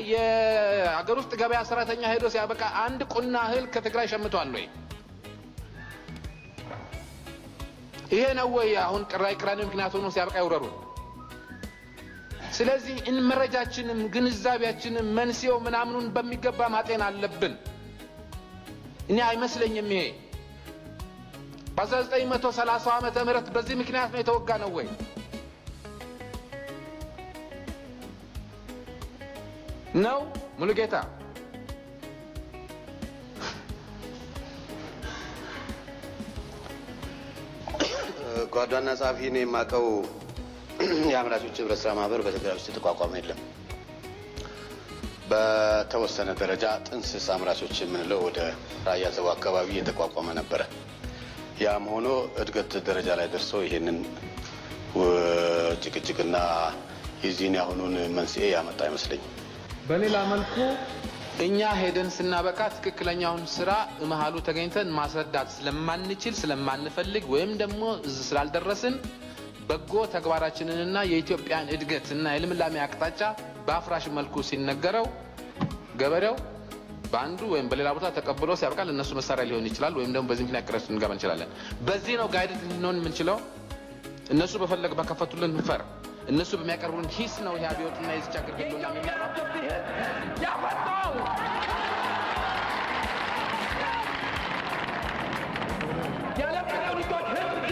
የአገር ውስጥ ገበያ ሰራተኛ ሄዶ ሲያበቃ አንድ ቁና እህል ከትግራይ ሸምቷል ወይ? ይሄ ነው ወይ አሁን ቅራኔ ምክንያት ሆኖ ሲያበቃ ይውረሩ? ስለዚህ መረጃችንም ግንዛቤያችንም መንስኤው ምናምኑን በሚገባ ማጤን አለብን። እኔ አይመስለኝም ይሄ በ1930 ዓመተ ምህረት በዚህ ምክንያት ነው የተወጋ ነው ወይ? ነው ሙሉጌታ ጓዳና ጻፊ ነው የማቀው የአምራቾች ህብረት ስራ ማህበር በትግራይ ውስጥ ተቋቋመ የለም። በተወሰነ ደረጃ ጥንስስ አምራቾች የምንለው ወደ ራያ ዘቡ አካባቢ የተቋቋመ ነበር። ያም ሆኖ እድገት ደረጃ ላይ ደርሶ ይሄንን ጭቅጭቅና የዚህን ያሁኑን መንስኤ ያመጣ አይመስለኝም። በሌላ መልኩ እኛ ሄደን ስናበቃ ትክክለኛውን ስራ መሃሉ ተገኝተን ማስረዳት ስለማንችል ስለማንፈልግ ወይም ደግሞ ስላልደረስን በጎ ተግባራችንንና የኢትዮጵያን እድገትና የልምላሜ አቅጣጫ በአፍራሽ መልኩ ሲነገረው ገበሬው ባንዱ ወይም በሌላ ቦታ ተቀብሎ ሲያበቃ ለነሱ መሳሪያ ሊሆን ይችላል ወይም ደግሞ በዚህ ምክንያት ቅረስ እንገባ እንችላለን። በዚህ ነው ጋይድ ልንሆን የምንችለው። እነሱ በፈለግ በከፈቱልን ፈር እነሱ በሚያቀርቡልን ሂስ ነው ይሄ አብዮትና የዚህ ችግር ሁሉና የሚመራው ያፈጣው ያለፈው ልጆች ህዝብ